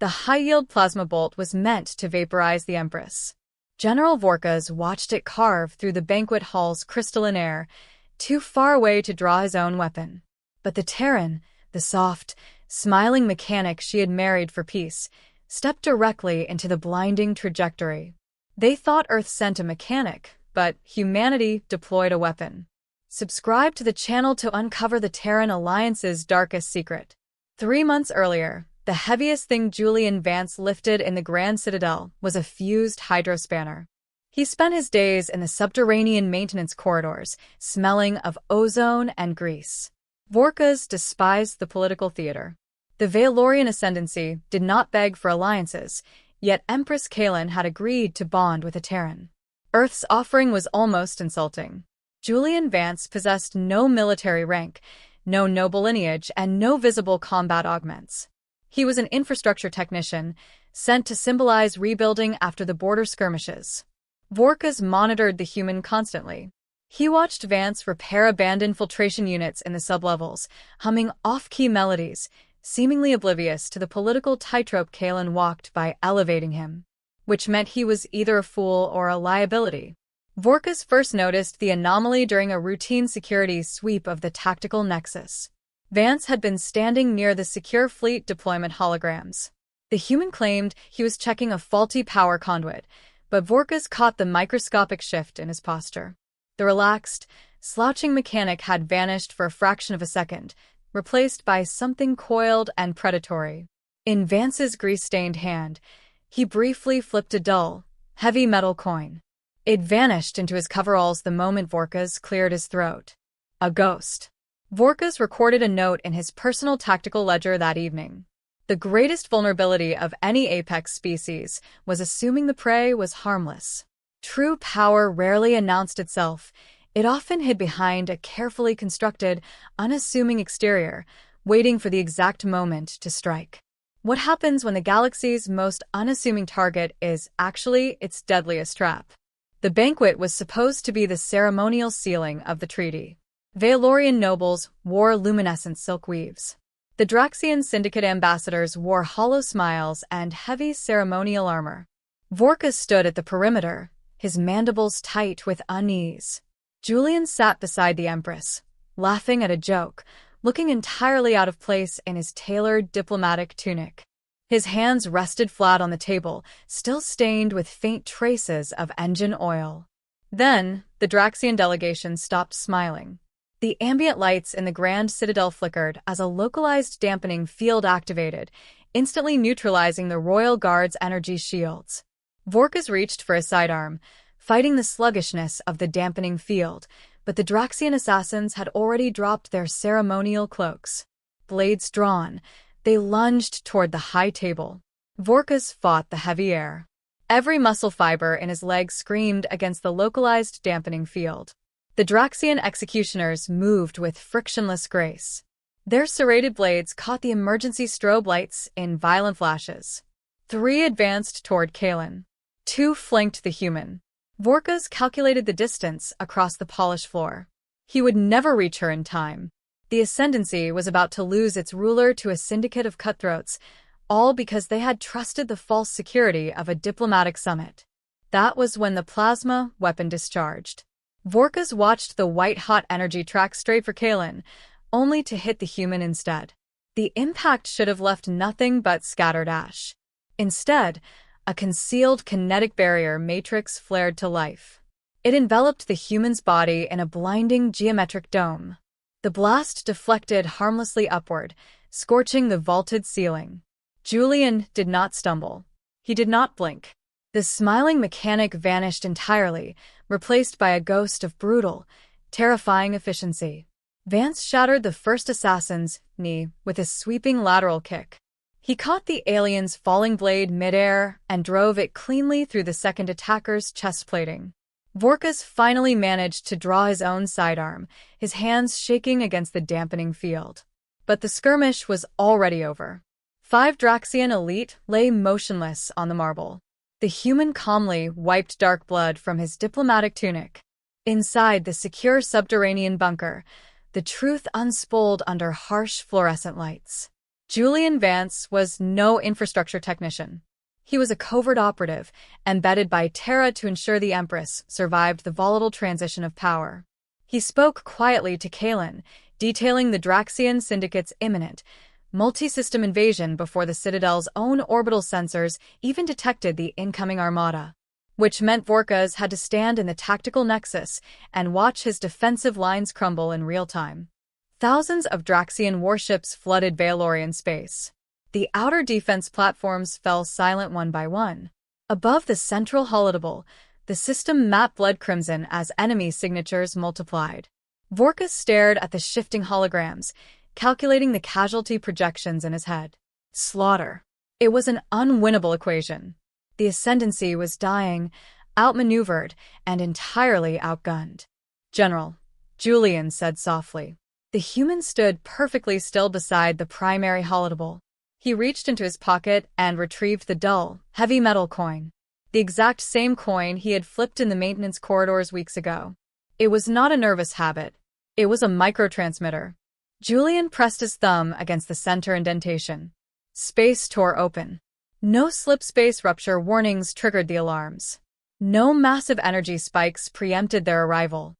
The high-yield plasma bolt was meant to vaporize the Empress. General Vorkaz watched it carve through the banquet hall's crystalline air, too far away to draw his own weapon. But the Terran, the soft, smiling mechanic she had married for peace, stepped directly into the blinding trajectory. They thought Earth sent a mechanic, but humanity deployed a weapon. Subscribe to the channel to uncover the Terran Alliance's darkest secret. 3 months earlier, the heaviest thing Julian Vance lifted in the Grand Citadel was a fused hydrospanner. He spent his days in the subterranean maintenance corridors, smelling of ozone and grease. Vorkaz despised the political theater. The Valorian ascendancy did not beg for alliances, yet Empress Kaelin had agreed to bond with a Terran. Earth's offering was almost insulting. Julian Vance possessed no military rank, no noble lineage, and no visible combat augments. He was an infrastructure technician, sent to symbolize rebuilding after the border skirmishes. Vorkaz monitored the human constantly. He watched Vance repair abandoned filtration units in the sublevels, humming off-key melodies, seemingly oblivious to the political tightrope Kaelin walked by elevating him, which meant he was either a fool or a liability. Vorkaz first noticed the anomaly during a routine security sweep of the tactical nexus. Vance had been standing near the secure fleet deployment holograms. The human claimed he was checking a faulty power conduit, but Vorkaz caught the microscopic shift in his posture. The relaxed, slouching mechanic had vanished for a fraction of a second, replaced by something coiled and predatory. In Vance's grease-stained hand, he briefly flipped a dull, heavy metal coin. It vanished into his coveralls the moment Vorkaz cleared his throat. A ghost. Vorkaz recorded a note in his personal tactical ledger that evening. The greatest vulnerability of any apex species was assuming the prey was harmless. True power rarely announced itself. It often hid behind a carefully constructed, unassuming exterior, waiting for the exact moment to strike. What happens when the galaxy's most unassuming target is actually its deadliest trap? The banquet was supposed to be the ceremonial sealing of the treaty. Valorian nobles wore luminescent silk weaves. The Draxian Syndicate ambassadors wore hollow smiles and heavy ceremonial armor. Vorkaz stood at the perimeter, his mandibles tight with unease. Julian sat beside the Empress, laughing at a joke, looking entirely out of place in his tailored diplomatic tunic. His hands rested flat on the table, still stained with faint traces of engine oil. Then, the Draxian delegation stopped smiling. The ambient lights in the Grand Citadel flickered as a localized dampening field activated, instantly neutralizing the Royal Guard's energy shields. Vorkaz reached for his sidearm, fighting the sluggishness of the dampening field, but the Draxian assassins had already dropped their ceremonial cloaks. Blades drawn, they lunged toward the high table. Vorkaz fought the heavy air. Every muscle fiber in his leg screamed against the localized dampening field. The Draxian executioners moved with frictionless grace. Their serrated blades caught the emergency strobe lights in violent flashes. 3 advanced toward Kaelin. 2 flanked the human. Vorkaz calculated the distance across the polished floor. He would never reach her in time. The ascendancy was about to lose its ruler to a syndicate of cutthroats, all because they had trusted the false security of a diplomatic summit. That was when the plasma weapon discharged. Vorkaz watched the white-hot energy track straight for Kaelin, only to hit the human instead. The impact should have left nothing but scattered ash. Instead, a concealed kinetic barrier matrix flared to life. It enveloped the human's body in a blinding geometric dome. The blast deflected harmlessly upward, scorching the vaulted ceiling. Julian did not stumble. He did not blink. The smiling mechanic vanished entirely, replaced by a ghost of brutal, terrifying efficiency. Vance shattered the first assassin's knee with a sweeping lateral kick. He caught the alien's falling blade midair and drove it cleanly through the second attacker's chest plating. Vorkaz finally managed to draw his own sidearm, his hands shaking against the dampening field. But the skirmish was already over. 5 Draxian elite lay motionless on the marble. The human calmly wiped dark blood from his diplomatic tunic. Inside the secure subterranean bunker, the truth unspooled under harsh fluorescent lights. Julian Vance was no infrastructure technician. He was a covert operative, embedded by Terra to ensure the Empress survived the volatile transition of power. He spoke quietly to Kalen, detailing the Draxian Syndicate's imminent, multi-system invasion before the Citadel's own orbital sensors even detected the incoming Armada, which meant Vorkas had to stand in the tactical nexus and watch his defensive lines crumble in real time. Thousands of Draxian warships flooded Valorian space. The outer defense platforms fell silent one by one. Above the central holodeble, the system map bled crimson as enemy signatures multiplied. Vorkas stared at the shifting holograms, calculating the casualty projections in his head. Slaughter. It was an unwinnable equation. The Ascendancy was dying, outmaneuvered, and entirely outgunned. "General," Julian said softly. The human stood perfectly still beside the primary holodeble. He reached into his pocket and retrieved the dull, heavy metal coin. The exact same coin he had flipped in the maintenance corridors weeks ago. It was not a nervous habit. It was a microtransmitter. Julian pressed his thumb against the center indentation. Space tore open. No slip space rupture warnings triggered the alarms. No massive energy spikes preempted their arrival.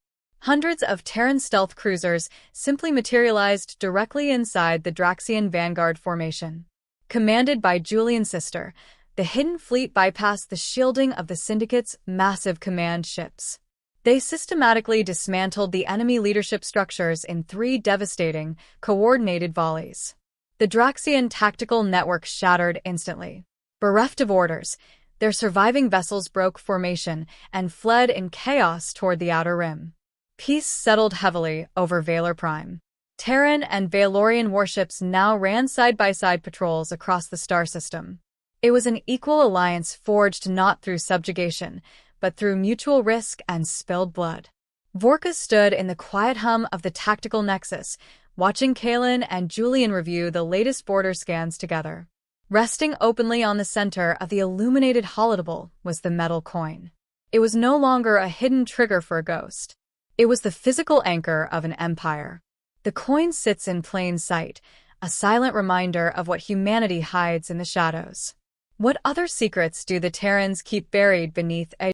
Hundreds of Terran stealth cruisers simply materialized directly inside the Draxian Vanguard formation. Commanded by Julian's sister, the hidden fleet bypassed the shielding of the Syndicate's massive command ships. They systematically dismantled the enemy leadership structures in 3 devastating, coordinated volleys. The Draxian tactical network shattered instantly. Bereft of orders, their surviving vessels broke formation and fled in chaos toward the Outer Rim. Peace settled heavily over Valor Prime. Terran and Valorian warships now ran side-by-side patrols across the star system. It was an equal alliance forged not through subjugation, but through mutual risk and spilled blood. Vorkas stood in the quiet hum of the tactical nexus, watching Kalen and Julian review the latest border scans together. Resting openly on the center of the illuminated holodeble was the metal coin. It was no longer a hidden trigger for a ghost. It was the physical anchor of an empire. The coin sits in plain sight, a silent reminder of what humanity hides in the shadows. What other secrets do the Terrans keep buried beneath a